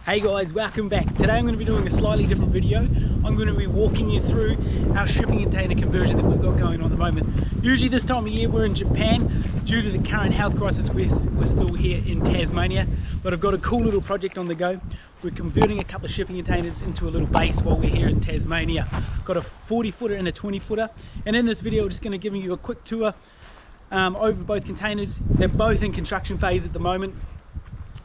Hey guys, welcome back. Today I'm going to be doing a slightly different video. I'm going to be walking you through our shipping container conversion that we've got going on at the moment. Usually this time of year we're in Japan. Due to the current health crisis, we're still here in Tasmania. But I've got a cool little project on the go. We're converting a couple of shipping containers into a little base while we're here in Tasmania. Got a 40 footer and a 20 footer. And in this video I'm just going to give you a quick tour over both containers. They're both in construction phase at the moment.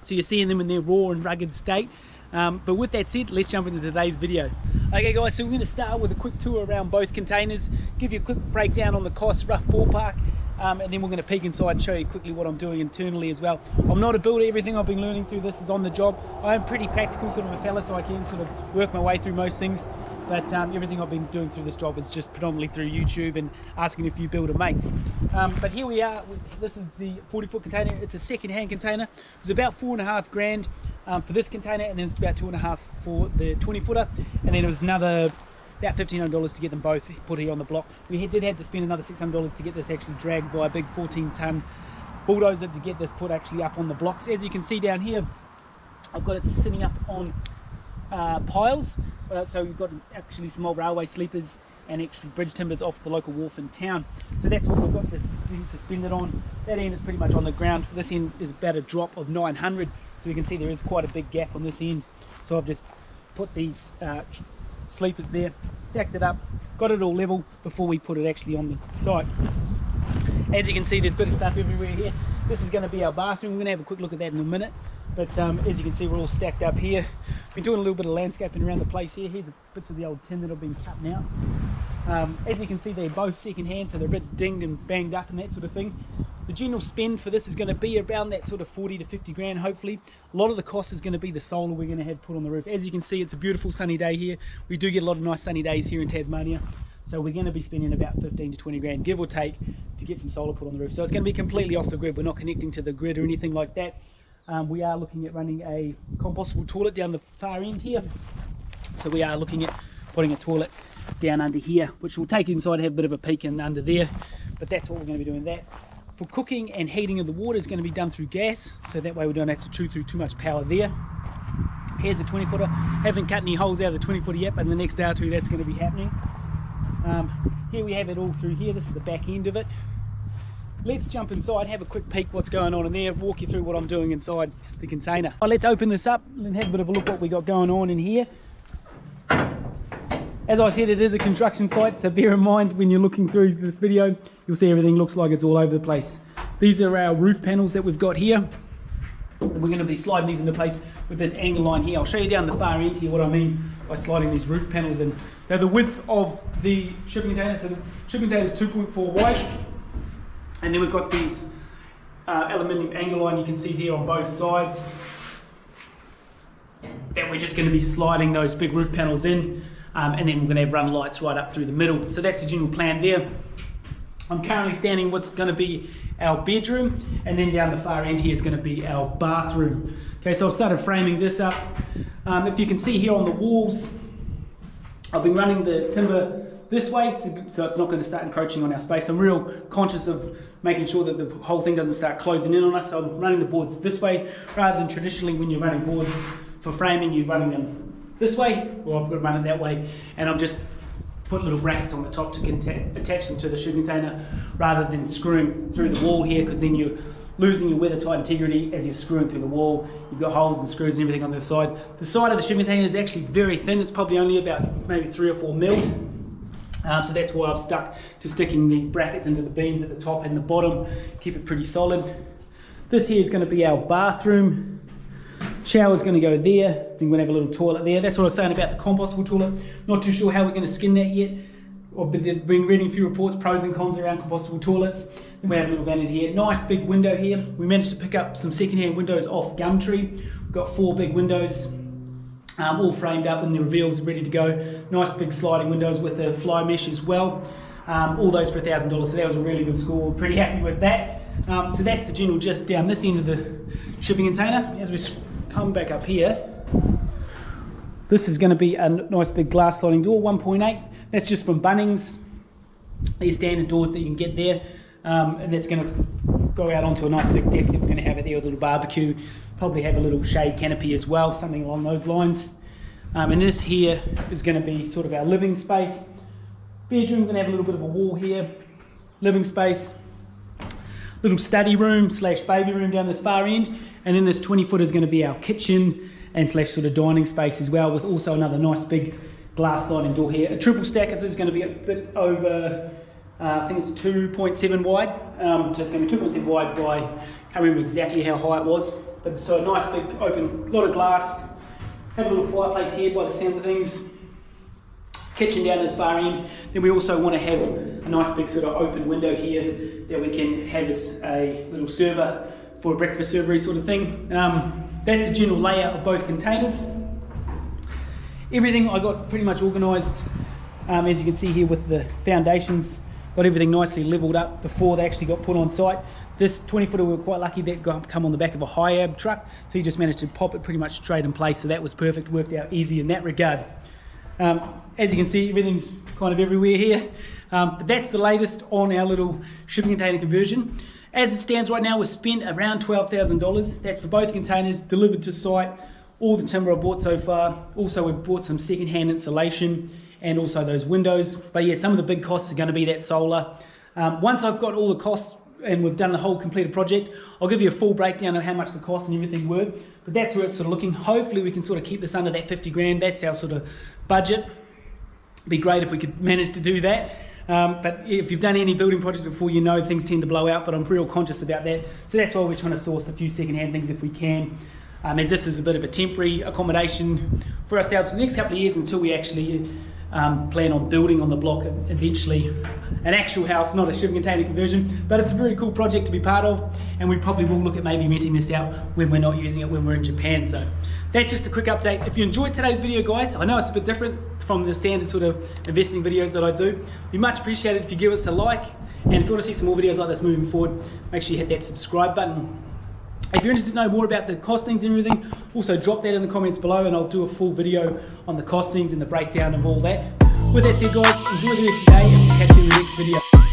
So you're seeing them in their raw and rugged state. But with that said, let's jump into today's video. Okay guys, so we're going to start with a quick tour around both containers, give you a quick breakdown on the cost, rough ballpark, and then we're going to peek inside and show you quickly what I'm doing internally as well. I'm not a builder, everything I've been learning through this is on the job. I am pretty practical sort of a fella, so I can sort of work my way through most things. But everything I've been doing through this job is just predominantly through YouTube and asking a few builder mates. But here we are. This is the 40-foot container. It's a second-hand container. It was about $4.5 grand for this container, and then it was about $2.5 for the 20-footer, and then it was another about $1,500 to get them both put here on the block. We did have to spend another $600 to get this actually dragged by a big 14-ton bulldozer to get this put actually up on the blocks. As you can see down here, I've got it sitting up on piles, so we've got actually some old railway sleepers and extra bridge timbers off the local wharf in town. So that's what we've got this thing suspended on. That end is pretty much on the ground. This end is about a drop of 900, so you can see there is quite a big gap on this end. So I've just put these sleepers there, stacked it up, got it all level before we put it actually on the site. As you can see, there's a bit of stuff everywhere here. This is going to be our bathroom. We're going to have a quick look at that in a minute. But as you can see, we're all stacked up here. Been doing a little bit of landscaping around the place here. Here's bits of the old tin that have been cutting out. As you can see, they're both second hand, so they're a bit dinged and banged up and that sort of thing. The general spend for this is going to be around that sort of 40 to 50 grand, hopefully. A lot of the cost is going to be the solar we're going to have put on the roof. As you can see, it's a beautiful sunny day here. We do get a lot of nice sunny days here in Tasmania. So we're going to be spending about 15 to 20 grand, give or take, to get some solar put on the roof. So it's going to be completely off the grid. We're not connecting to the grid or anything like that. We are looking at running a compostable toilet down the far end here. So we are looking at putting a toilet down under here, which will take inside and have a bit of a peek in under there. But that's what we're going to be doing that. For cooking and heating of the water is going to be done through gas. So that way we don't have to chew through too much power there. Here's a 20 footer. Haven't cut any holes out of the 20 footer yet, but in the next day or two that's going to be happening. Here we have it all through here. This is the back end of it. Let's jump inside, have a quick peek what's going on in there, walk you through what I'm doing inside the container. Let's open this up and have a bit of a look what we got going on in here. As I said, it is a construction site, so bear in mind when you're looking through this video, you'll see everything looks like it's all over the place. These are our roof panels that we've got here. And we're going to be sliding these into place with this angle line here. I'll show you down the far end here what I mean by sliding these roof panels in. Now the width of the shipping container, so the shipping container is 2.4 wide. And then we've got these aluminium angle line you can see here on both sides that we're just going to be sliding those big roof panels in, and then we're going to have run lights right up through the middle. So that's the general plan there. I'm currently standing what's going to be our bedroom, and then down the far end here is going to be our bathroom. Okay, so I've started framing this up. If you can see here on the walls, I've been running the timber this way, so it's not going to start encroaching on our space. I'm real conscious of making sure that the whole thing doesn't start closing in on us, so I'm running the boards this way, rather than traditionally when you're running boards for framing, you're running them this way. Well, I've got to run it that way, and I'm just put little brackets on the top to attach them to the shipping container, rather than screwing through the wall here, because then you're losing your weather-tight integrity as you're screwing through the wall. You've got holes and screws and everything on the side. The side of the shipping container is actually very thin. It's probably only about maybe 3 or 4 mil. So that's why I've stuck to sticking these brackets into the beams at the top and the bottom, keep it pretty solid. This here is going to be our bathroom. Shower's going to go there. Then we're going to have a little toilet there. That's what I was saying about the compostable toilet. Not too sure how we're going to skin that yet. I've been reading a few reports, pros and cons around compostable toilets. Then we have a little vanity here. Nice big window here. We managed to pick up some second-hand windows off Gumtree. We've got 4 big windows. All framed up and the reveals ready to go. Nice big sliding windows with a fly mesh as well. All those for $1,000, so that was a really good score. We're pretty happy with that. So that's the general gist down this end of the shipping container. As we come back up here, this is going to be a nice big glass sliding door, 1.8. That's just from Bunnings. These standard doors that you can get there. And that's going to go out onto a nice big deck that we're going to have at there with a little barbecue, probably have a little shade canopy as well, something along those lines. And this here is going to be sort of our living space. Bedroom, going to have a little bit of a wall here. Living space. Little study room slash baby room down this far end. And then this 20-foot is going to be our kitchen and slash sort of dining space as well, with also another nice big glass sliding door here. A triple stack is going to be a bit over, I think it's 2.7 wide. So it's going to be 2.7 wide by, I can't remember exactly how high it was. But so a nice big open, lot of glass. Have a little fireplace here by the sound of things. Kitchen down this far end. Then we also want to have a nice big sort of open window here that we can have as a little server for a breakfast servery sort of thing. That's the general layout of both containers. Everything I got pretty much organised, as you can see here with the foundations. Got everything nicely levelled up before they actually got put on site. This 20-footer, we were quite lucky that got come on the back of a high-ab truck, so you just managed to pop it pretty much straight in place, so that was perfect, worked out easy in that regard. As you can see, everything's kind of everywhere here, but that's the latest on our little shipping container conversion. As it stands right now, we've spent around $12,000. That's for both containers, delivered to site, all the timber I bought so far. Also, we've bought some second-hand insulation and also those windows. But yeah, some of the big costs are going to be that solar. Once I've got all the costs and we've done the whole completed project, I'll give you a full breakdown of how much the cost and everything were. But that's where it's sort of looking. Hopefully we can sort of keep this under that 50 grand. That's our sort of budget. It'd be great if we could manage to do that. But if you've done any building projects before, you know things tend to blow out, but I'm real conscious about that. So that's why we're trying to source a few second-hand things if we can. As this is a bit of a temporary accommodation for ourselves for the next couple of years until we actually plan on building on the block eventually an actual house, not a shipping container conversion. But it's a very cool project to be part of, and we probably will look at maybe renting this out when we're not using it when we're in Japan. So that's just a quick update. If you enjoyed today's video, guys, I know it's a bit different from the standard sort of investing videos that I do. It'd be much appreciated if you give us a like, and if you want to see some more videos like this moving forward, make sure you hit that subscribe button. If you're interested to know more about the costings and everything, also drop that in the comments below and I'll do a full video on the costings and the breakdown of all that. With that said, guys, enjoy the rest of the day and we'll catch you in the next video.